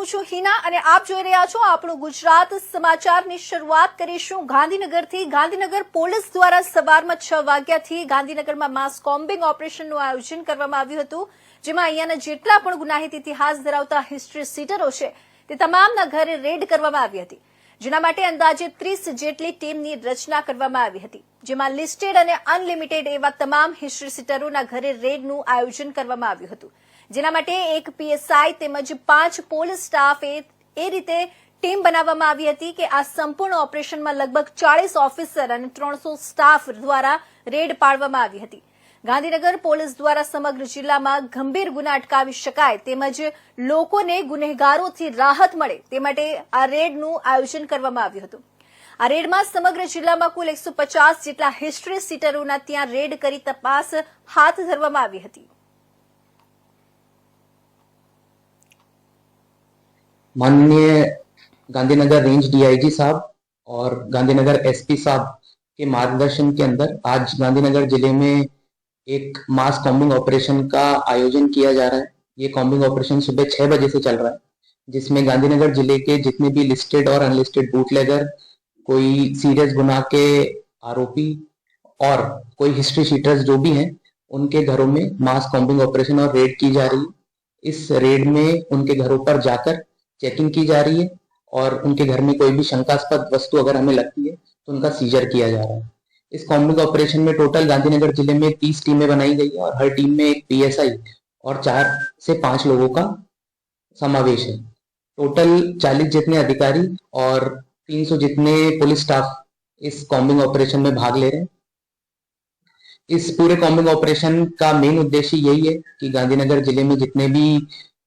હું છું હિના અને આપ જોઈ રહ્યા છો આપણું ગુજરાત સમાચારની શરૂઆત કરીશું ગાંધીનગરથી। ગાંધીનગર પોલીસ દ્વારા સવારમાં 6 વાગ્યાથી ગાંધીનગરમાં માસ કોમ્બિંગ ઓપરેશનનું આયોજન કરવામાં આવ્યું હતું, જેમાં અહીંયાના જેટલા પણ ગુનાહિત ઇતિહાસ ધરાવતા હિસ્ટ્રી સીટરો છે તે તમામના ઘરે રેડ કરવામાં આવી હતી, જેના માટે અંદાજે 30 જેટલી ટીમની રચના કરવામાં આવી હતી, જેમાં લિસ્ટેડ અને અનલિમિટેડ એવા તમામ હિસ્ટ્રી સીટરોના ઘરે રેડનું આયોજન કરવામાં આવ્યું હતું, જેના માટે એક પીએસઆઈ તેમજ 5 પોલીસ સ્ટાફ એ રીતે ટીમ બનાવવામાં આવી હતી કે આ સંપૂર્ણ ઓપરેશનમાં લગભગ 40 ઓફિસર અને 300 સ્ટાફ દ્વારા રેડ પાડવામાં આવી હતી। ગાંધીનગર પોલીસ દ્વારા સમગ્ર જિલ્લામાં ગંભીર ગુના અટકાવી શકાય તેમજ લોકોને ગુનેગારોથી રાહત મળે તે માટે આ રેડનું આયોજન કરવામાં આવ્યું હતું। આ રેડમાં સમગ્ર જિલ્લામાં કુલ 150 જેટલા હિસ્ટ્રી સીટરોના ત્યાં રેડ કરી તપાસ હાથ ધરવામાં આવી હતી। माननीय गांधीनगर रेंज डीआईजी साहब और गांधीनगर एसपी साहब के मार्गदर्शन के अंदर आज गांधीनगर जिले में एक मास कॉम्बिंग ऑपरेशन का आयोजन किया जा रहा है। ये कॉम्बिंग ऑपरेशन सुबह 6 बजे से चल रहा है, जिसमें गांधीनगर जिले के जितने भी लिस्टेड और अनलिस्टेड बूटलेगर, कोई सीरियस गुनाह के आरोपी और कोई हिस्ट्री शीटर्स जो भी हैं, उनके घरों में मास कॉम्बिंग ऑपरेशन और रेड की जा रही है। इस रेड में उनके घरों पर जाकर चेकिंग की जा रही है और उनके घर में कोई भी शंकास्पद वस्तु अगर हमें लगती है तो उनका सीजर किया जा रहा है। इस कॉम्बिंग ऑपरेशन में टोटल गांधीनगर जिले में 30 टीमें बनाई गई है और हर टीम में एक पीएसआई और 4 से 5 लोगों का समावेश है। टोटल 40 जितने अधिकारी और 300 जितने पुलिस स्टाफ इस कॉम्बिंग ऑपरेशन में भाग ले रहे हैं। इस पूरे कॉम्बिंग ऑपरेशन का मेन उद्देश्य यही है कि गांधीनगर जिले में जितने भी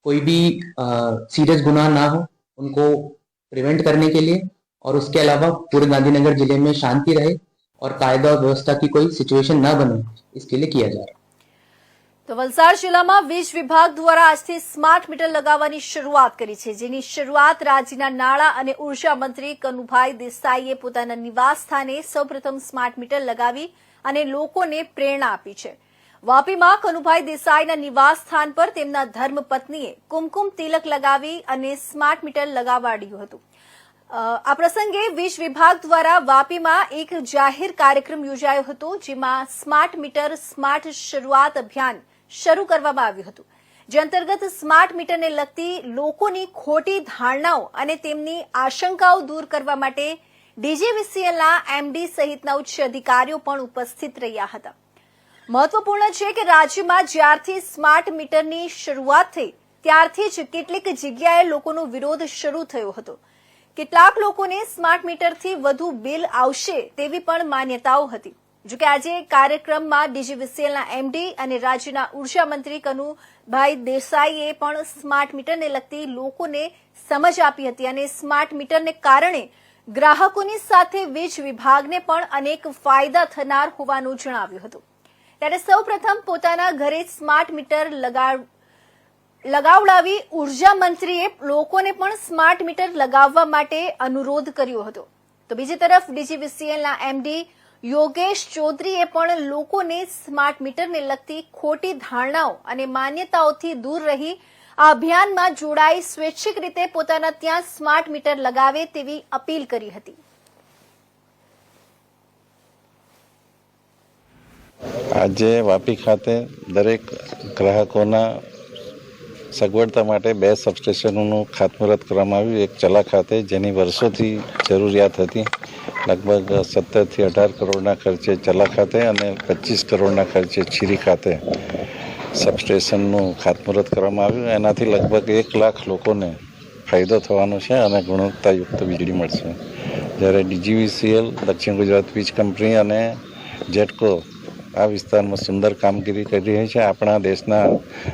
कोई भी सीरियस गुनाह ना हो उनको प्रिवेंट करने के लिए और उसके अलावा पूरे गांधीनगर जिले में शांति रहे और कायदा और व्यवस्था की कोई सिचुएशन ना बने, इसके लिए किया जा रहा है। तो वलसाड जिल्लाમાં વીજ વિભાગ દ્વારા આજથી સ્માર્ટ મીટર લગાવવાની શરૂઆત કરી છે, જેની શરૂઆત રાજ્યના નાણાં અને ઉર્જા મંત્રી કનુભાઈ દેસાઈએ પોતાના નિવાસ સ્થાને સૌપ્રથમ સ્માર્ટ મીટર લગાવી અને લોકોને પ્રેરણા આપી છે। વાપીમાં કનુભાઈ દેસાઈના નિવાસ સ્થાન પર તેમના ધર્મપત્નીએ કુમકુમ તિલક લગાવી અને સ્માર્ટ મીટર લગાવાડ્યું હતું। આ પ્રસંગે વીજ વિભાગ દ્વારા વાપીમાં એક જાહેર કાર્યક્રમ યોજાયો હતો, જેમાં સ્માર્ટ મીટર સ્માર્ટ શરૂઆત અભિયાન શરૂ કરવામાં આવ્યું હતું, જે અંતર્ગત સ્માર્ટ મીટરને લગતી લોકોની ખોટી ધારણાઓ અને તેમની આશંકાઓ દૂર કરવા માટે ડીજીવીસીએલના એમડી સહિતના ઉચ્ચ અધિકારીઓ પણ ઉપસ્થિત રહ્યા હતા। મહત્વપૂર્ણ છે કે રાજ્યમાં જ્યારથી સ્માર્ટ મીટરની શરૂઆત થઈ ત્યારથી જ કેટલીક જગ્યાએ લોકોનો વિરોધ શરૂ થયો હતો। કેટલાક લોકોને સ્માર્ટ મીટરથી વધુ બિલ આવશે તેવી પણ માન્યતાઓ હતી। જો કે આજે કાર્યક્રમમાં ડીજીવીસીએલના એમડી અને રાજ્યના ઉર્જા મંત્રી કનુભાઈ દેસાઈએ પણ સ્માર્ટ મીટરને લગતી લોકોને સમજ આપી હતી અને સ્માર્ટ મીટરને કારણે ગ્રાહકોની સાથે વીજ વિભાગને પણ અનેક ફાયદા થનાર હોવાનું જણાવ્યું હતું। ત્યારે સૌપ્રથમ પોતાના ઘરે સ્માર્ટ મીટર લગાવડાવી ઉર્જા મંત્રીએ લોકોને પણ સ્માર્ટ મીટર લગાવવા માટે અનુરોધ કર્યો હતો। તો બીજી તરફ ડીજીવીસીએલના એમડી યોગેશ ચૌધરીએ પણ લોકોને સ્માર્ટ મીટરને લગતી ખોટી ધારણાઓ અને માન્યતાઓથી દૂર રહી આ અભિયાનમાં જોડાઈ સ્વૈચ્છિક રીતે પોતાના ત્યાં સ્માર્ટ મીટર લગાવે તેવી અપીલ કરી હતી। આજે વાપી ખાતે દરેક ગ્રાહકોના સગવડતા માટે 2 સબસ્ટેશનોનું ખાતમુહૂર્ત કરવામાં આવ્યું। એક ચલા ખાતે જેની વર્ષોથી જરૂરિયાત હતી, લગભગ 17 થી 18 કરોડના ખર્ચે ચલા ખાતે અને 25 કરોડના ખર્ચે છીરી ખાતે સબસ્ટેશનનું ખાતમુહૂર્ત કરવામાં આવ્યું। એનાથી લગભગ 1 લાખ લોકોને ફાયદો થવાનો છે અને ગુણવત્તાયુક્ત વીજળી મળશે। જ્યારે ડીજીવીસીએલ, દક્ષિણ ગુજરાત વીજ કંપની અને જેટકો આ વિસ્તારમાં સુંદર કામગીરી કરી રહી છે। આપણા દેશના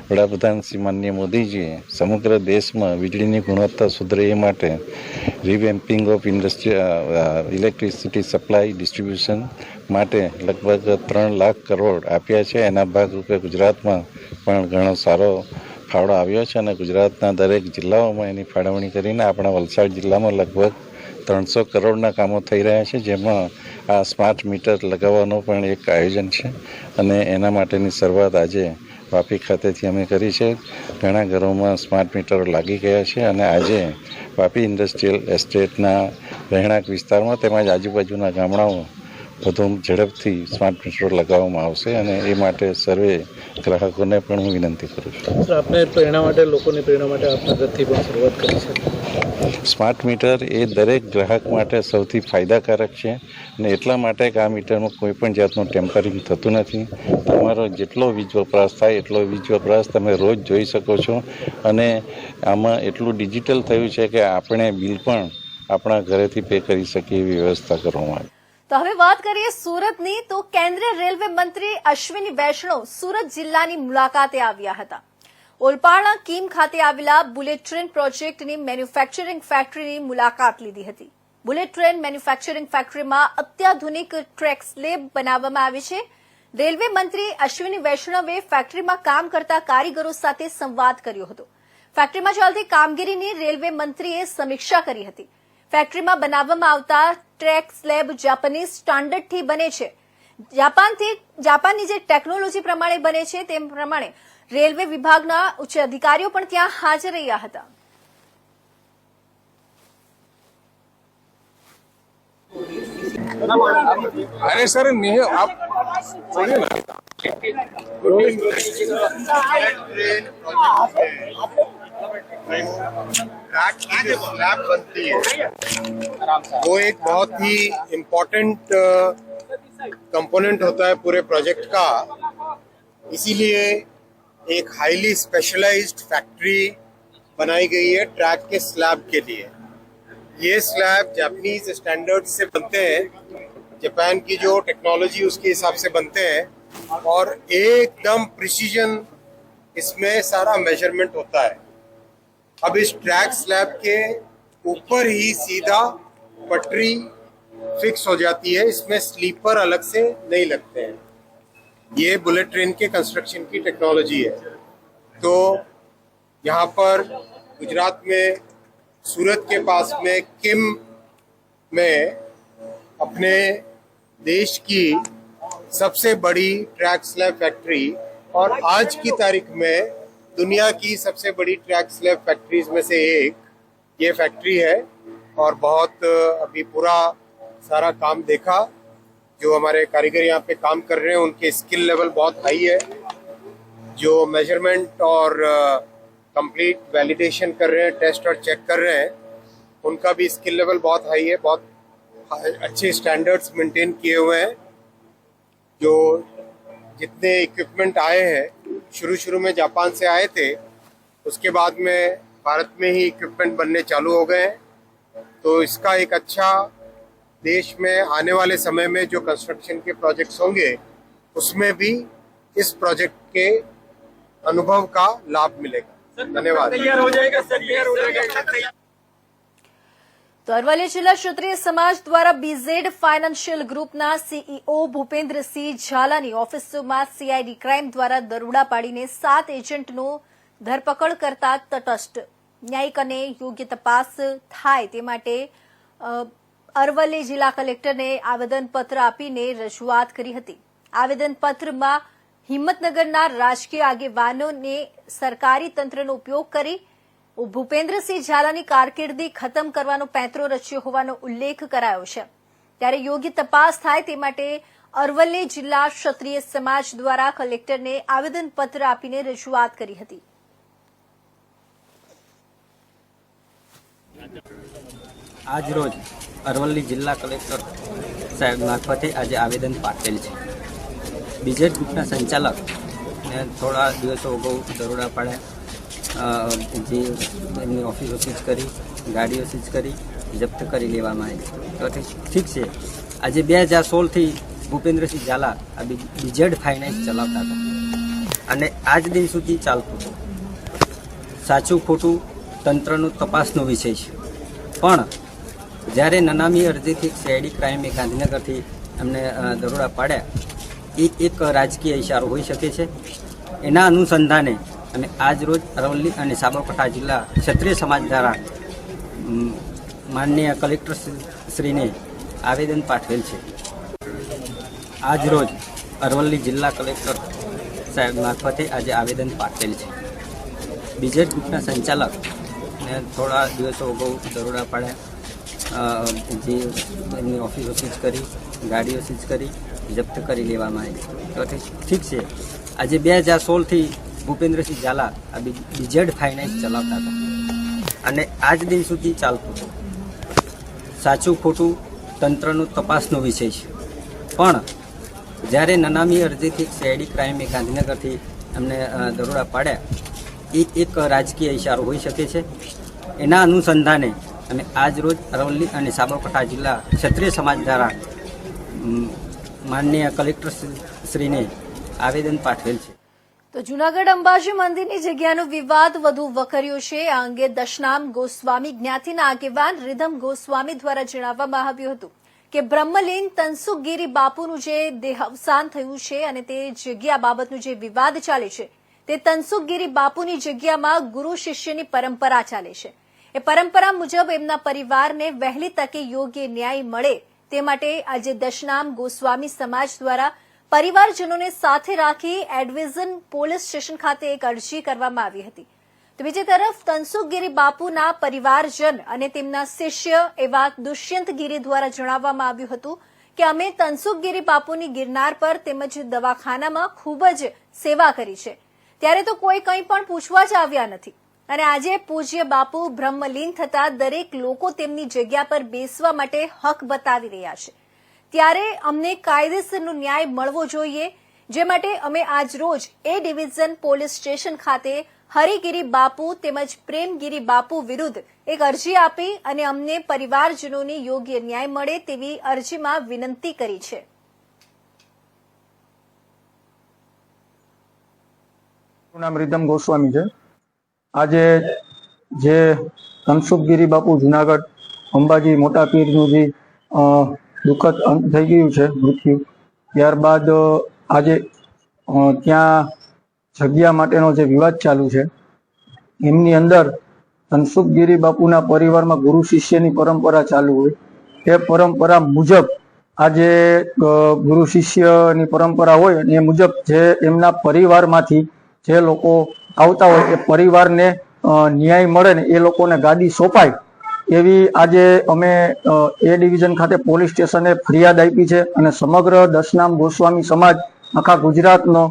વડાપ્રધાન શ્રી માનનીય મોદીજીએ સમગ્ર દેશમાં વીજળીની ગુણવત્તા સુધરે એ માટે રિવેમ્પિંગ ઓફ ઇલેક્ટ્રિસિટી સપ્લાય ડિસ્ટ્રીબ્યુશન માટે લગભગ 3 લાખ કરોડ આપ્યા છે। એના ભાગરૂપે ગુજરાતમાં પણ ઘણો સારો ફાળો આવ્યો છે અને ગુજરાતના દરેક જિલ્લાઓમાં એની ફાળવણી કરીને આપણા વલસાડ જિલ્લામાં લગભગ 300 કરોડના કામો થઈ રહ્યા છે, જેમાં આ સ્માર્ટ મીટર લગાવવાનું પણ એક આયોજન છે અને એના માટેની શરૂઆત આજે વાપી ખાતેથી અમે કરી છે. ઘણા ઘરોમાં સ્માર્ટ મીટરો લાગી ગયા છે અને આજે વાપી ઇન્ડસ્ટ્રીયલ એસ્ટેટના રહેણાંક વિસ્તારમાં તેમજ આજુબાજુના ગામડાઓ વધુ ઝડપથી સ્માર્ટ મીટરો લગાવવામાં આવશે અને એ માટે સર્વે ગ્રાહકોને પણ હું વિનંતી કરું છું. આપણે પ્રેરણા માટે લોકોની પ્રેરણા માટે આપના ઘરથી પણ શરૂઆત કરી છે. સ્માર્ટ મીટર એ દરેક ગ્રાહક માટે સૌથી ફાયદાકારક છે અને એટલા માટે કે આ મીટરમાં કોઈ પણ જાતનું ટેમ્પરિંગ થતું નથી. તમારો જેટલો વીજ વપરાશ થાય એટલો વીજ વપરાશ તમે રોજ જોઈ શકો છો અને આમાં એટલું ડિજિટલ થયું છે કે આપણે બિલ પણ આપણા ઘરેથી પે કરી શકીએ એવી વ્યવસ્થા કરવામાં આવી. તો હવે વાત કરીએ સુરતની. તો કેન્દ્રીય રેલવે મંત્રી અશ્વિની વૈષ્ણવ સુરત જિલ્લાની મુલાકાતે આવ્યા હતા. ઓલપાડના કીમ ખાતે આવેલા બુલેટ ટ્રેન પ્રોજેક્ટની મેન્યુફેક્ચરિંગ ફેક્ટરીની મુલાકાત લીધી હતી. બુલેટ ટ્રેન મેન્યુફેક્ચરિંગ ફેક્ટરીમાં અત્યાધુનિક ટ્રેક સ્લેબ બનાવવામાં આવે છે. રેલવે મંત્રી અશ્વિની વૈષ્ણવે ફેક્ટરીમાં કામ કરતા કારીગરો સાથે સંવાદ કર્યો હતો. ફેક્ટરીમાં ચાલતી કામગીરીની રેલવે મંત્રીએ સમીક્ષા કરી હતી. ફેક્ટરીમાં બનાવવામાં આવતા ટ્રેક સ્લેબ જાપાનીઝ સ્ટાન્ડર્ડથી બને છે. જાપાનની જે ટેકનોલોજી પ્રમાણે બને છે તે પ્રમાણે રેલવે વિભાગના ઉચ્ચ અધિકારીઓ પણ ત્યાં હાજર રહ્યા હતા. अरे सर नहीं आप छोड़िए ना. स्लैब बनती है वो एक बहुत ही इम्पोर्टेंट कंपोनेंट होता है पूरे प्रोजेक्ट का. इसीलिए एक हाईली स्पेशलाइज्ड फैक्ट्री बनाई गई है ट्रैक के स्लैब के लिए. ये स्लैब जापानीज स्टैंडर्ड से बनते हैं. जापान की जो टेक्नोलॉजी उसके हिसाब से बनते हैं और एकदम प्रिसीजन इसमें सारा मेजरमेंट होता है. अब इस ट्रैक स्लैब के ऊपर ही सीधा पटरी फिक्स हो जाती है. इसमें स्लीपर अलग से नहीं लगते हैं. ये बुलेट ट्रेन के कंस्ट्रक्शन की टेक्नोलॉजी है. तो यहाँ पर गुजरात में सूरत के पास में किम में अपने देश की सबसे बड़ी ट्रैक स्लैब फैक्ट्री और आज की तारीख में दुनिया की सबसे बड़ी ट्रैक स्लैब फैक्ट्रीज में से एक ये फैक्ट्री है. और बहुत अभी पूरा सारा काम देखा. जो हमारे कारीगर यहाँ पे काम कर रहे हैं उनके स्किल लेवल बहुत हाई है. जो मेजरमेंट और कंप्लीट वैलिडेशन कर रहे हैं, टेस्ट और चेक कर रहे हैं, उनका भी स्किल लेवल बहुत हाई है. बहुत अच्छे स्टैंडर्ड्स मेंटेन किए हुए हैं. जो जितने इक्विपमेंट आए हैं शुरू में जापान से आए थे, उसके बाद में भारत में ही इक्विपमेंट बनने चालू हो गए हैं. तो इसका एक अच्छा देश में आने वाले समय में जो कंस्ट्रक्शन के प्रोजेक्ट्स होंगे उसमें भी इस प्रोजेक्ट के अनुभव का लाभ मिलेगा. धन्यवाद. તો અરવલ્લી જિલ્લા ક્ષત્રિય સમાજ દ્વારા બીઝેડ ફાઇનાન્શિયલ ગ્રુપના સીઈઓ ભૂપેન્દ્રસિંહ ઝાલાની ઓફિસમાં સીઆઈડી ક્રાઇમ દ્વારા દરોડા પાડીને 7 એજન્ટનો ધરપકડ કરતા તટસ્થ ન્યાયિક અને યોગ્ય તપાસ થાય તે માટે અરવલ્લી જિલ્લા કલેક્ટરને આવેદનપત્ર આપીને રજૂઆત કરી હતી. આવેદનપત્રમાં હિંમતનગરના રાજકીય આગેવાનોને સરકારી તંત્રનો ઉપયોગ કરી ભૂપેન્દ્રસિંહ ઝાલાની કારકિર્દી ખતમ કરવાનો પેંતરો રચ્યો હોવાનો ઉલ્લેખ કરાયો છે. ત્યારે યોગ્ય તપાસ થાય તે માટે અરવલ્લી જિલ્લા ક્ષત્રિય સમાજ દ્વારા કલેક્ટરને આવેદનપત્ર આપીને રજૂઆત કરી હતી. આજ રોજ અરવલ્લી જિલ્લા કલેક્ટર સાહેબ મારફતે આજે આવેદન પાઠવેલ છે. બીજેડ ગ્રુપના સંચાલક ને થોડા દિવસો અગાઉ દરોડા પાડ્યા, જે એમની ઓફિસો સીઝ કરી, ગાડીઓ સીઝ કરી, જપ્ત કરી લેવામાં આવી. તો ઠીક છે, આજે 2016થી ભૂપેન્દ્રસિંહ ઝાલા આ બીજેડ ફાઇનાન્સ ચલાવતા હતા અને આજ દિન સુધી ચાલતું હતું. સાચું ખોટું તંત્રનું તપાસનો વિષય છે. પણ જ્યારે નનામી અરજીથી સીઆઈડી ક્રાઇમે ગાંધીનગરથી એમને દરોડા પાડ્યા, એ એક રાજકીય ઇશારો હોઈ શકે છે. એના અનુસંધાને અમે આજ રોજ અરવલ્લી અને સાબરકાંઠા જિલ્લા ક્ષત્રિય સમાજ દ્વારા માનનીય કલેક્ટર શ્રીને આવેદન પાઠવેલ છે. આજ રોજ અરવલ્લી જિલ્લા કલેક્ટર સાહેબ મારફતે આજે આવેદન પાઠવેલ છે. બીજેડ ગ્રુપના સંચાલક ને થોડા દિવસો અગાઉ દરોડા પાડ્યા, જે એમની ઓફિસો સીઝ કરી, ગાડીઓ સીઝ કરી, જપ્ત કરી લેવામાં આવી. તો ઠીક છે, આજે 2016થી ભૂપેન્દ્રસિંહ ઝાલા આ બીજેડ ફાઇનાન્સ ચલાવતા હતા અને આજ દિન સુધી ચાલતું હતું. સાચું ખોટું તંત્રનો તપાસનો વિષય છે, પણ જ્યારે નનામી અરજીથી સીઆઈડી ક્રાઇમે ગાંધીનગરથી એમને દરોડા પાડ્યા, એ એક રાજકીય ઇશારો હોઈ શકે છે. એના અનુસંધાને અમે આજ રોજ અરવલ્લી અને સાબરકાંઠા જિલ્લા ક્ષત્રિય સમાજ દ્વારા માનનીય કલેક્ટર શ્રીને આવેદન પાઠવેલ છે. તો જૂનાગઢ અંબાજી મંદિરની જગ્યાનો વિવાદ વધુ વકર્યો છે. આ અંગે દશનામ ગોસ્વામી જ્ઞાતિના આગેવાન રિધમ ગોસ્વામી દ્વારા જણાવવામાં આવ્યું હતું કે બ્રહ્મલીન તનસુખગીરી બાપુનું જે દેહાવસાન થયું છે અને તે જગ્યા બાબતનો જે વિવાદ ચાલે છે, તે તનસુખગીરી બાપુની જગ્યામાં ગુરુ શિષ્યની પરંપરા ચાલે છે. એ પરંપરા મુજબ એમના પરિવારને વહેલી તકે યોગ્ય ન્યાય મળે તે માટે આજે દશનામ ગોસ્વામી સમાજ દ્વારા પરિવારજનોને સાથે રાખી એડવિઝન પોલીસ સ્ટેશન ખાતે એક અરજી કરવામાં આવી હતી. તો બીજી તરફ તનસુખગીરી બાપુના પરિવારજન અને તેમના શિષ્ય એવા દુષ્યંતગીરી દ્વારા જણાવવામાં આવ્યું હતું કે અમે તનસુખગીરી બાપુની ગિરનાર પર તેમજ દવાખાનામાં ખૂબ જ સેવા કરી છે, ત્યારે તો કોઈ કંઈ પણ પૂછવા જ આવ્યા નથી. અને આજે પૂજ્ય બાપુ બ્રહ્મલીન થતા દરેક લોકો તેમની જગ્યા પર બેસવા માટે હક બતાવી રહ્યા છે, ત્યારે અમને કાયદેસરનો ન્યાય મળવો જોઈએ. જે માટે અમે આજ રોજ એ ડિવિઝન પોલીસ સ્ટેશન ખાતે હરિગીરી બાપુ તેમજ પ્રેમગીરી બાપુ વિરુદ્ધ એક અરજી આપી અને અમને પરિવારજનોને યોગ્ય ન્યાય મળે તેવી અરજીમાં વિનંતી કરી છે. મારું નામ રિધમ ગોસ્વામી છે. આજે જે તનસુખગીરી બાપુ જુનાગઢ અંબાજી મોટા પીરનું જે દુઃખદ અંત થઈ ગયું છે, મૃત્યુ, ત્યારબાદ આજે ત્યાં જગ્યા માટેનો જે વિવાદ ચાલુ છે, એમની અંદર તનસુખગીરી બાપુના પરિવારમાં ગુરુ શિષ્યની પરંપરા ચાલુ હોય, એ પરંપરા મુજબ આજે ગુરુ શિષ્યની પરંપરા હોય એ મુજબ જે એમના પરિવારમાંથી જે લોકો આવતા હોય એ પરિવારને ન્યાય મળે ને એ લોકોને ગાદી સોંપાય એવી આજે અમે એ ડિવિઝન ખાતે પોલીસ સ્ટેશને ફરિયાદ આપી છે. અને સમગ્ર દશનામ ગોસ્વામી સમાજ, આખા ગુજરાતનો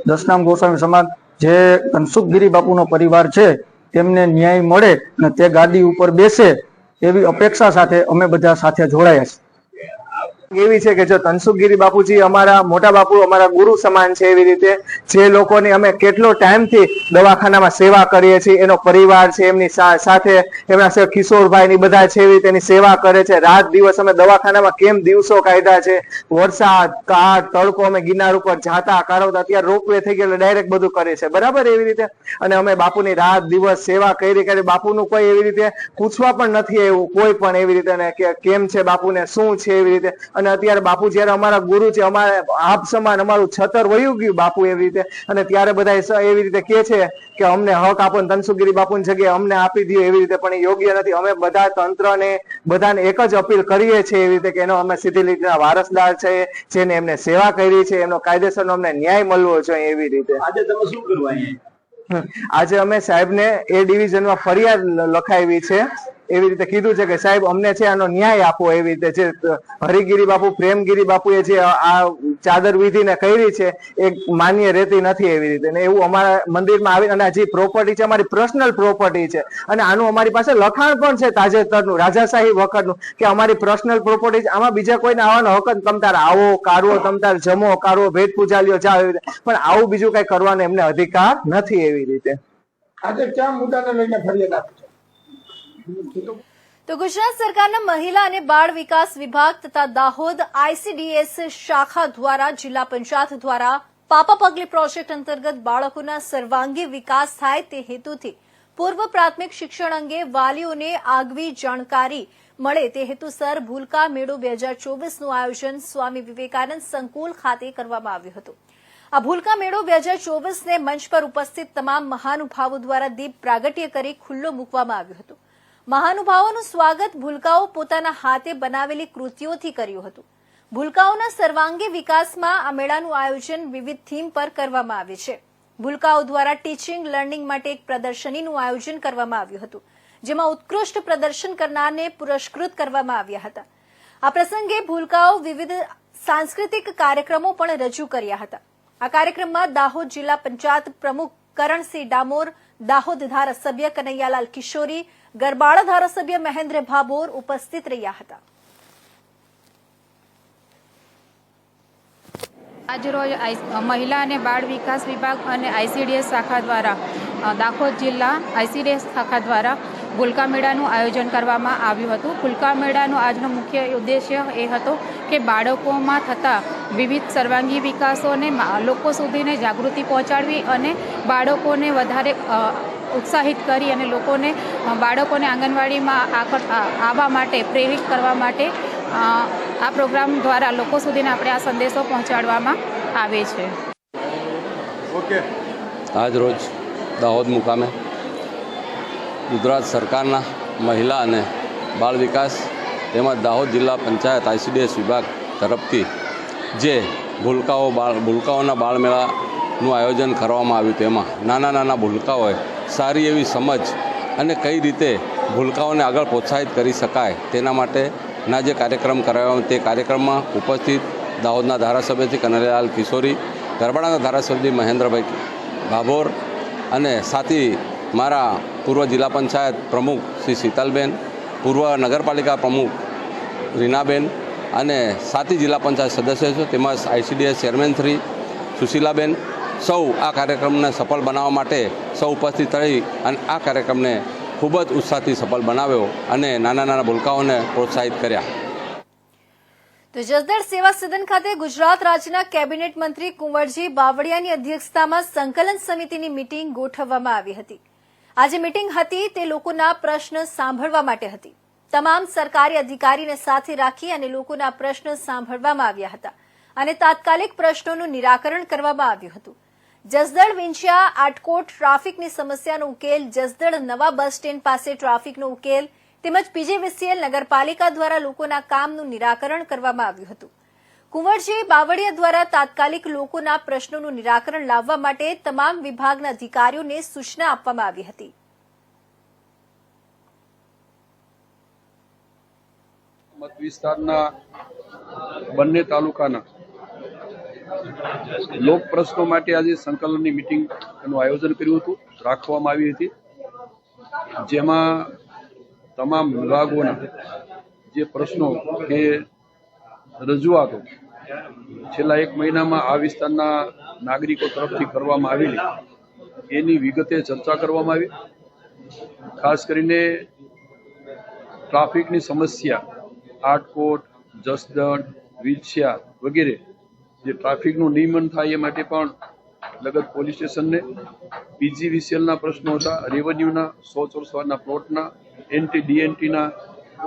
દશનામ ગોસ્વામી સમાજ જે તનસુખગીરી બાપુનો પરિવાર છે તેમને ન્યાય મળે અને તે ગાદી ઉપર બેસે એવી અપેક્ષા સાથે અમે બધા સાથે જોડાયા છીએ. એવી છે કે જો તનસુખગીરી બાપુજી અમારા મોટા બાપુ, અમારા ગુરુ સમાન છે, એવી રીતે જે લોકોની અમે કેટલો ટાઈમથી દવાખાનામાં સેવા કરીએ છીએ, એનો પરિવાર છે, એમની સાથે એમના કિશોરભાઈ ની બધા છે, એવી રીતે એની સેવા કરે છે. રાત દિવસ અમે દવાખાનામાં કેમ દિવસો કાઢ્યા છે, વરસાદ કાળ તડકો અમે ગિરનાર ઉપર જાતા કરાવતા, અત્યારે રોપવે થઈ ગયેલું ડાયરેક્ટ બધું કરે છે, બરાબર, એવી રીતે. અને અમે બાપુની રાત દિવસ સેવા કરી બાપુનું કોઈ એવી રીતે પૂછવા પણ નથી આવ્યું કોઈ પણ એવી રીતે કે કેમ છે બાપુને, શું છે, એવી રીતે. અને અત્યારે બાપુ જયારે અમારા ગુરુ છે, અમારે આપ સમાન અમારું છતર વયું ગયું બાપુ એવી રીતે, અને ત્યારે બધા એવી રીતે કે છે કે અમને હક આપો, તનસુખગીરી બાપુની જગ્યાએ અમને આપી દો એવી રીતે, પણ એ યોગ્ય નથી. અમે બધા તંત્રને બધાને એક જ અપીલ કરીએ છીએ એવી રીતે કે એનો અમે સીધી રીતના વારસદાર છે, જેને એમને સેવા કરી છે, એમનો કાયદેસરનો અમને ન્યાય મળવો જોઈએ એવી રીતે. આજે તમે શું કરવા? આજે અમે સાહેબને એ ડિવિઝનમાં ફરિયાદ લખાવી છે, એવી રીતે કીધું છે કે સાહેબ અમને છે આનો ન્યાય આપો એવી રીતે. જે હરિગીરી બાપુ, પ્રેમગીરી બાપુએ જે આ ચાદર વિધિને કરી છે એ માન્ય રહેતી નથી એવી રીતે. ને એવું અમારા મંદિરમાં આવી, અને જે પ્રોપર્ટી છે અમારી પર્સનલ પ્રોપર્ટી છે, અને આનું અમારી પાસે લખાણ પણ છે તાજેતરનું રાજાશાહી વખતનું કે અમારી પર્સનલ પ્રોપર્ટી છે, આમાં બીજા કોઈને આવવાનો હક જ, તમ તાર આવો કાઢવો, તમ તાર જમો કાઢવો, ભેટ પૂજા લ્યો જાઓ એવી રીતે, પણ આવું બીજું કઈ કરવાનો એમને અધિકાર નથી એવી રીતે. આજે કયા મુદ્દાને લઈને ફરિયાદ આપી? તો ગુજરાત સરકારના મહિલા અને બાળ વિકાસ વિભાગ તથા દાહોદ આઈસીડીએસ શાખા દ્વારા જિલ્લા પંચાયત દ્વારા પાપા પગલે પ્રોજેક્ટ અંતર્ગત બાળકોના સર્વાંગી વિકાસ થાય તે હેતુથી પૂર્વ પ્રાથમિક શિક્ષણ અંગે વાલીઓને આગવી જાણકારી મળે તે હેતુસર ભૂલકા મેળો 2024નું આયોજન સ્વામી વિવેકાનંદ સંકુલ ખાતે કરવામાં આવ્યું હતું. આ ભૂલકા મેળો 2024ને મંચ પર ઉપસ્થિત તમામ મહાનુભાવો દ્વારા દીપ પ્રાગટ્ય કરી ખુલ્લો મૂકવામાં આવ્યો હતો. મહાનુભાવોનું સ્વાગત ભૂલકાઓ પોતાના હાથે બનાવેલી કૃતિઓથી કર્યું હતું. ભૂલકાઓના સર્વાંગી વિકાસમાં આ મેળાનું આયોજન વિવિધ થીમ પર કરવામાં આવે છે. ભૂલકાઓ દ્વારા ટીચિંગ લર્નિંગ માટે એક પ્રદર્શનીનું આયોજન કરવામાં આવ્યું હતું, જેમાં ઉત્કૃષ્ટ પ્રદર્શન કરનારને પુરસ્કૃત કરવામાં આવ્યા હતા. આ પ્રસંગે ભૂલકાઓ વિવિધ સાંસ્કૃતિક કાર્યક્રમો પણ રજૂ કર્યા હતા. આ કાર્યક્રમમાં દાહોદ જિલ્લા પંચાયત પ્રમુખ કરણસિંહ ડામોર, દાહોદ ધારાસભ્ય કનૈયાલાલ કિશોરી, ગરબાડા ધારાસભ્ય મહેન્દ્ર ભાભોર ઉપસ્થિત રહ્યા હતા. આજરોજ મહિલા અને બાળ વિકાસ વિભાગ અને ICDS શાખા દ્વારા દાહોદ જિલ્લા ICDS શાખા દ્વારા ભૂલકા મેળાનું આયોજન કરવામાં આવ્યું હતું. ભૂલકા મેળાનો આજનો મુખ્ય ઉદ્દેશ્ય એ હતો કે બાળકોમાં થતા વિવિધ સર્વાંગી વિકાસોને લોકો સુધીને જાગૃતિ પહોંચાડવી અને બાળકોને વધારે ઉત્સાહિત કરી અને બાળકોને આંગણવાડીમાં આવવા માટે પ્રેરિત કરવા માટે આ પ્રોગ્રામ દ્વારા લોકો સુધીને આપણે આ સંદેશો પહોંચાડવામાં આવે છે. આજ રોજ દાહોદ મુકામે ગુજરાત સરકારના મહિલા અને બાળ વિકાસ તેમજ દાહોદ જિલ્લા પંચાયત ICDS વિભાગ તરફથી જે ભૂલકાઓના બાળમેળાનું આયોજન કરવામાં આવ્યું, તેમાં નાના ભૂલકાઓએ સારી એવી સમજ અને કઈ રીતે ભૂલકાઓને આગળ પ્રોત્સાહિત કરી શકાય તેના માટેના જે કાર્યક્રમ કરાયો તે કાર્યક્રમમાં ઉપસ્થિત દાહોદના ધારાસભ્ય શ્રી કનૈયાલાલ કિશોરી, ગરબાડાના ધારાસભ્ય મહેન્દ્રભાઈ ભાભોર અને સાથી મારા પૂર્વ જિલ્લા પંચાયત પ્રમુખ શ્રી શીતલબેન, પૂર્વ નગરપાલિકા પ્રમુખ રીનાબેન અને સાથી જિલ્લા પંચાયત સદસ્યો તેમજ ICDS ચેરમેન શ્રી સુશીલાબેન સૌ આ કાર્યક્રમને સફળ બનાવવા માટે સૌ ઉપસ્થિત રહી અને આ કાર્યક્રમને ખૂબ જ ઉત્સાહથી સફળ બનાવ્યો અને નાના ભૂલકાઓને પ્રોત્સાહિત કર્યા. તો જસદણ સેવા સદન ખાતે ગુજરાત રાજ્યના કેબિનેટ મંત્રી કુંવરજી બાવળિયાની અધ્યક્ષતામાં સંકલન સમિતિની મીટિંગ ગોઠવવામાં આવી હતી. આજે મીટિંગ હતી તે લોકોના પ્રશ્ન સાંભળવા માટે હતી. તમામ સરકારી અધિકારીને સાથે રાખી અને લોકોના પ્રશ્ન સાંભળવામાં આવ્યા હતા અને તાત્કાલિક પ્રશ્નોનું નિરાકરણ કરવામાં આવ્યું હતું. જસદણ વિંછિયા આટકોટ ટ્રાફિકની સમસ્યાનો ઉકેલ, જસદણ નવા બસ સ્ટેન્ડ પાસે ટ્રાફિકનો ઉકેલ તેમજ PJVCL નગરપાલિકા દ્વારા લોકોના કામનું નિરાકરણ કરવામાં આવ્યું હતું. કુંવરજી બાવળિયા દ્વારા તાત્કાલિક લોકોના પ્રશ્નોનું નિરાકરણ લાવવા માટે તમામ વિભાગના અધિકારીઓને સૂચના આપવામાં આવી હતી. મત વિસ્તારના બંને તાલુકાના લોક પ્રશ્નો માટે આજે સંકલનની મીટિંગનું આયોજન કર્યું હતું, રાખવામાં આવી હતી, જેમાં તમામ વિભાગોના જે પ્રશ્નો કે રજૂઆતો છેલ્લા 1 મહિનામાં આ વિસ્તારના નાગરિકો તરફથી કરવામાં આવેલી એની વિગતે ચર્ચા કરવામાં આવી. ખાસ કરીને ટ્રાફિકની સમસ્યા આટકોટ, જસદણ, વિંછિયા વગેરે જે ટ્રાફિકનું નિયમન થાય એ માટે પણ લગત પોલીસ સ્ટેશનને PGVCLના પ્રશ્નો હતા, રેવન્યુના 100 ચોરસવારના પ્લોટના, NT-DNTના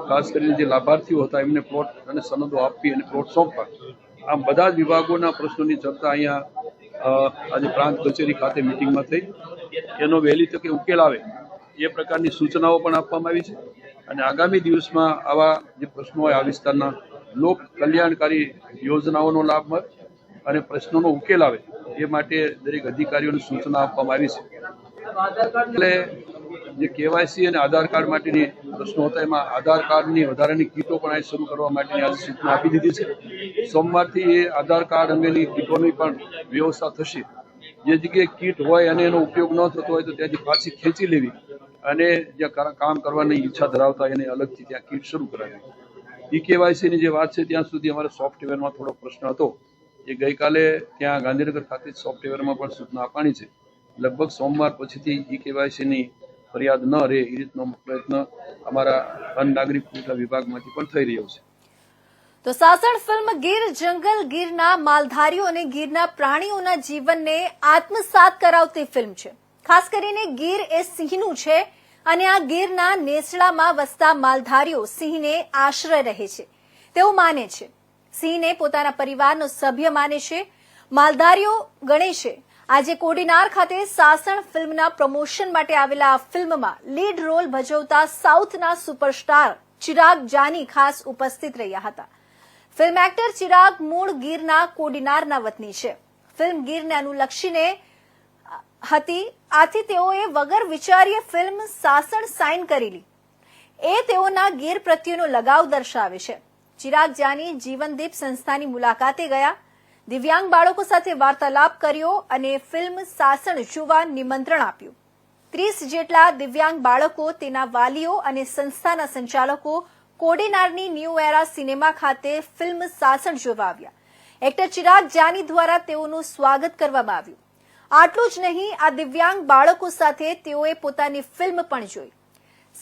ખાસ કરીને જે લાભાર્થીઓ હતા એમને પ્લોટ અને સનદો આપવી અને પ્લોટ સોંપવા, આમ બધા જ વિભાગોના પ્રશ્નોની ચર્ચા અહીંયા આજે પ્રાંત કચેરી ખાતે મિટિંગમાં થઈ. એનો વહેલી તકે ઉકેલ આવે એ પ્રકારની સૂચનાઓ પણ આપવામાં આવી છે અને આગામી દિવસમાં આવા જે પ્રશ્નો હોય આ વિસ્તારના લોક કલ્યાણકારી યોજનાઓનો લાભ મળે અને પ્રશ્નોનો ઉકેલ આવે એ માટે દરેક અધિકારીઓને સૂચના આપવામાં આવી છે. એટલે જે KYC અને આધાર કાર્ડ માટેની પ્રશ્નો હતા એમાં આધાર કાર્ડની વધારાની કીટો પણ આજે શરૂ કરવા માટેની આજે સૂચના આપી દીધી છે. સોમવારથી એ આધાર કાર્ડ અંગેની કીટોની પણ વ્યવસ્થા થશે. જે જગ્યાએ કીટ હોય અને એનો ઉપયોગ ન થતો હોય તો ત્યાંથી પાછી ખેંચી લેવી અને જ્યાં કામ કરવાની ઈચ્છા ધરાવતા એને અલગથી ત્યાં કીટ શરૂ કરાવી. EKYC ની જે વાત છે ત્યાં સુધી અમારે સોફ્ટવેરમાં થોડો પ્રશ્ન હતો, એ ગઈકાલે ત્યાં ગાંધીનગર ખાતે સોફ્ટવેરમાં પણ સૂચના આપવાની છે. લગભગ સોમવાર પછીથી EKYC ની ફરિયાદ ન રહે એ રીતનો પ્રયત્ન અમારા અન્ન નાગરિક પુરવઠા વિભાગમાંથી પણ થઈ રહ્યો છે. તો સાસણ ફિલ્મ ગીર જંગલ ગીરના માલધારીઓ અને ગીરના પ્રાણીઓના જીવનને આત્મસાત કરાવતી ફિલ્મ છે. ખાસ કરીને ગીર એ સિંહનું છે અને આ ગીરના નેસડામાં વસતા માલધારીઓ સિંહને આશ્રય રહે છે તેવું માને છે. સિંહને પોતાના પરિવારનો સભ્ય માને છે. માલધારીઓ ગણે છે. આજે કોડીનાર ખાતે સાસણ ફિલ્મના પ્રમોશન માટે આવેલા આ ફિલ્મમાં લીડ રોલ ભજવતા સાઉથના સુપરસ્ટાર ચિરાગ જાની ખાસ ઉપસ્થિત રહ્યા હતા. ફિલ્મ એક્ટર ચિરાગ મૂળ ગીરના કોડીનારના વતની છે. ફિલ્મ ગીરને અનુલક્ષીને હતી, આથી તેઓએ વગર વિચાર્યે ફિલ્મ સાસણ સાઇન કરેલી. એ તેઓના ગીર પ્રત્યેનો લગાવ દર્શાવે છે. ચિરાગ જાની જીવનદીપ સંસ્થાની મુલાકાતે ગયા, દિવ્યાંગ બાળકો સાથે વાર્તાલાપ કર્યો અને ફિલ્મ સાસણ જોવા નિમંત્રણ આપ્યું. 30 જેટલા દિવ્યાંગ બાળકો, તેના વાલીઓ અને સંસ્થાના સંચાલકો કોડીનારની ન્યૂ એરા સિનેમા ખાતે ફિલ્મ સાસણ જોવા આવ્યા. એક્ટર ચિરાગ જાની દ્વારા તેઓનું સ્વાગત કરવામાં આવ્યું. આટલું જ નહીં, આ દિવ્યાંગ બાળકો સાથે તેઓએ પોતાની ફિલ્મ પણ જોઈ.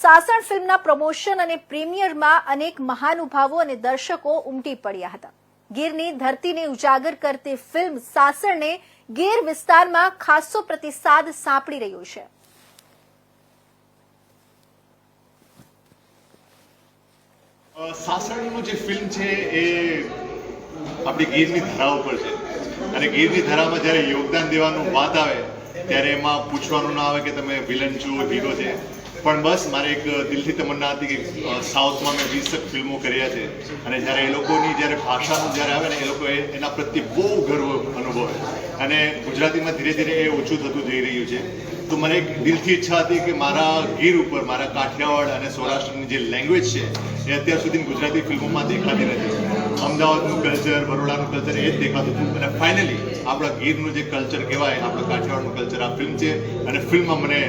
સાસણ ફિલ્મના પ્રમોશન અને પ્રીમિયરમાં અનેક મહાનુભાવો અને દર્શકો ઉમટી પડ્યા હતા. ગીરની ધરતીને ઉજાગર કરતી ફિલ્મ સાસણને ગીર વિસ્તારમાં ખાસો પ્રતિસાદ સાંપડી રહ્યો છે. સાસણનું જે ફિલ્મ છે એ આપણી ગીરની ધરા ઉપર છે અને ગીરની ધરામાં જ્યારે યોગદાન દેવાનું વાત આવે ત્યારે એમાં પૂછવાનું ના આવે કે તમે વિલન છો, હીરો છે, પણ બસ મારે એક દિલથી તમન્ના હતી કે સાઉથમાં મેં 20 ફિલ્મો કર્યા છે અને જ્યારે એ લોકોની જ્યારે ભાષાનું જ્યારે આવે ને એ લોકો એના પ્રત્યે બહુ ગર્વ અનુભવે અને ગુજરાતીમાં ધીરે ધીરે એ ઓછું થતું જઈ રહ્યું છે. તો મને એક દિલથી ઈચ્છા હતી કે મારા ગીર ઉપર, મારા કાઠિયાવાડ અને સૌરાષ્ટ્રની જે લેંગ્વેજ છે એ અત્યાર સુધી ગુજરાતી ફિલ્મોમાં દેખાતી નથી. અમદાવાદનું કલ્ચર, બરોડાનું કલ્ચર એ જ દેખાતું હતું અને ફાઇનલી આપણા ગીરનું જે કલ્ચર કહેવાય, આપણા કાઠિયાવાડનું કલ્ચર આ ફિલ્મ છે અને ફિલ્મમાં મને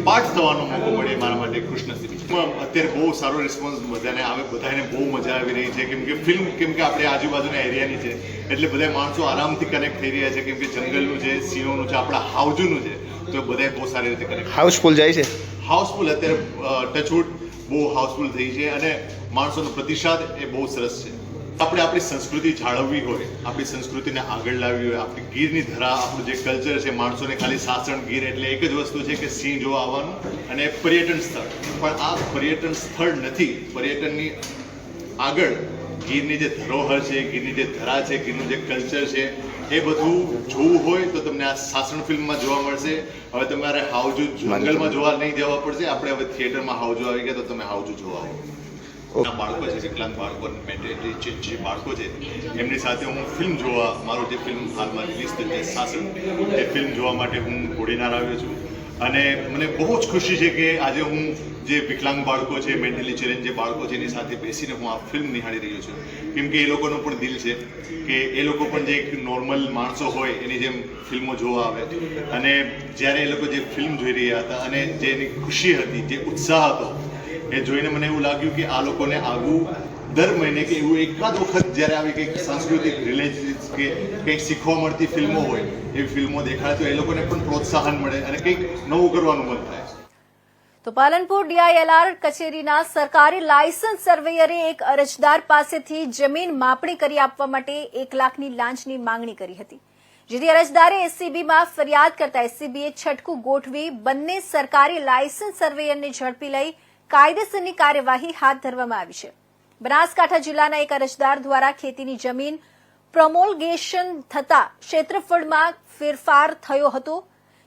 પાર્ટ થવાનો મોકો મળે મારા માટે ખુશનસીબી. અત્યારે બહુ સારો રિસ્પોન્સ બધાને આવે, બધાને બહુ મજા આવી રહી છે કેમ કે ફિલ્મ આપણે આજુબાજુના એરિયાની છે એટલે બધા માણસો આરામથી કનેક્ટ થઈ રહ્યા છે કેમ કે જંગલનું છે, સિંહોનું છે, આપણા હાવજુનું છે, તો બધા બહુ સારી રીતે કનેક્ટ. હાઉસફુલ જાય છે, હાઉસફુલ અત્યારે ટચવુડ બહુ હાઉસફુલ થઈ છે અને માણસોનો પ્રતિસાદ એ બહુ સરસ છે. આપણે આપણી સંસ્કૃતિ જાળવવી હોય, આપણી સંસ્કૃતિને આગળ લાવવી હોય, આપણી ગીરની ધરા, આપણું જે કલ્ચર છે, માણસોને ખાલી સાસણ ગીર એટલે એક જ વસ્તુ છે કે સિંહ જોવા આવવાનું અને પર્યટન સ્થળ, પણ આ પર્યટન સ્થળ નથી. પર્યટનની આગળ ગીરની જે ધરોહર છે, ગીરની જે ધરા છે, ગીરનું જે કલ્ચર છે એ બધું જોવું હોય તો તમને આ સાસણ ફિલ્મમાં જોવા મળશે. હવે તમારે હાવજુ જંગલમાં જોવા નહીં જવા પડશે, આપણે હવે થિયેટરમાં હાવજુ આવી ગયા તો તમે હાવજુ જોવા આવો. બાળકો છે, વિકલાંગ બાળકો, મેન્ટલી જે બાળકો છે એમની સાથે હું ફિલ્મ જોવા, મારું જે ફિલ્મ હાલમાં રિલીઝ થઈ છે સાસણ, એ ફિલ્મ જોવા માટે હું કોડીનાર આવ્યો છું અને મને બહુ જ ખુશી છે કે આજે હું જે વિકલાંગ બાળકો છે, મેન્ટલી ચેલેન્જ જે બાળકો છે એની સાથે બેસીને હું આ ફિલ્મ નિહાળી રહ્યો છું કેમ કે એ લોકોનો પણ દિલ છે કે એ લોકો પણ જે એક નોર્મલ માણસો હોય એની જેમ ફિલ્મો જોવા આવે અને જ્યારે એ લોકો જે ફિલ્મ જોઈ રહ્યા હતા અને જે એની ખુશી હતી, જે ઉત્સાહ હતો એ જોઈને મને એવું લાગ્યું કે આ લોકોને આગું દર મહિને કે એવું એકાદ વખત જ્યારે આવી કંઈક સાંસ્કૃતિક રિલેટેડ કે કંઈક શીખવા મળતી ફિલ્મો હોય એવી ફિલ્મો દેખાય તો એ લોકોને પણ પ્રોત્સાહન મળે અને કંઈક નવું કરવાનું મન થાય. તો પાલનપુર DILR કચેરીના સરકારી લાયસન્સ સર્વેયરે એક અરજદાર પાસેથી જમીન માપણી કરી આપવા માટે 1 લાખની લાંચની માંગણી કરી હતી, જેથી અરજદારે SCBમાં ફરિયાદ કરતા SCBએ છટકું ગોઠવી બંને સરકારી લાયસન્સ સર્વેયરને ઝડપી લઈ કાયદેસરની કાર્યવાહી હાથ ધરવામાં આવી છે. બનાસકાંઠા જિલ્લાના એક અરજદાર દ્વારા ખેતીની જમીન પ્રમોલ્ગેશન થતા ક્ષેત્રફળમાં ફેરફાર થયો હતો,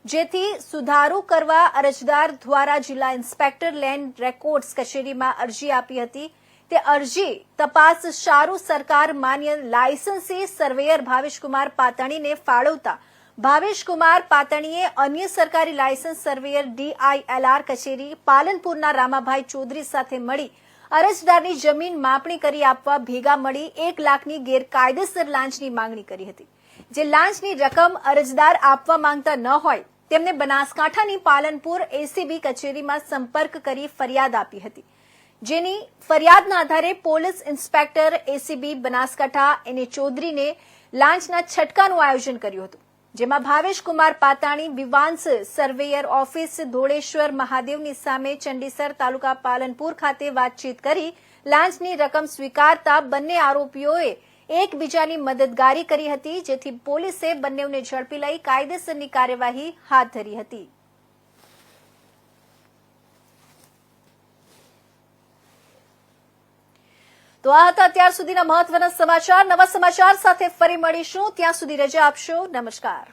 જેથી સુધારો કરવા અરજદાર દ્વારા જિલ્લા ઇન્સ્પેક્ટર લેન્ડ રેકોર્ડ્સ કચેરીમાં અરજી આપી હતી. તે અરજી તપાસ શારૂ સરકાર માન્ય લાયસન્સી સર્વેયર ભાવેશકુમાર પાતાણીને ફાળવતા ભાવેશકુમાર પાતાણીએ અન્ય સરકારી લાયસન્સ સર્વેયર DILR કચેરી પાલનપુરના રામાભાઈ ચૌધરી સાથે મળી અરજદારની જમીન માપણી કરી આપવા ભેગા મળી 1 લાખની ગેરકાયદેસર લાંચની માંગણી કરી હતી. જે લાંચની રકમ અરજદાર આપવા માંગતા ન હોય તેમને બનાસકાંઠાની પાલનપુર ACB કચેરીમાં સંપર્ક કરી ફરિયાદ આપી હતી, જેની ફરિયાદના આધારે પોલીસ ઇન્સ્પેક્ટર ACB બનાસકાંઠા એને ચૌધરીને લાંચના છટકાનું આયોજન કર્યું હતું, જેમાં ભાવેશકુમાર પાતાણી વિવાંસ સર્વેયર ઓફિસ ધોળેશ્વર મહાદેવની સામે ચંડીસર તાલુકા પાલનપુર ખાતે વાતચીત કરી લાંચની રકમ સ્વીકારતા બંને આરોપીઓએ એકબીજાની મદદગારી કરી હતી, જેથી પોલીસે બંનેને ઝડપી લઈ કાયદેસરની કાર્યવાહી હાથ ધરી હતી. તો આ હતા અત્યાર સુધીના મહત્વના સમાચાર. નવા સમાચાર સાથે ફરી મળીશું, ત્યાં સુધી રજા આપશો. નમસ્કાર.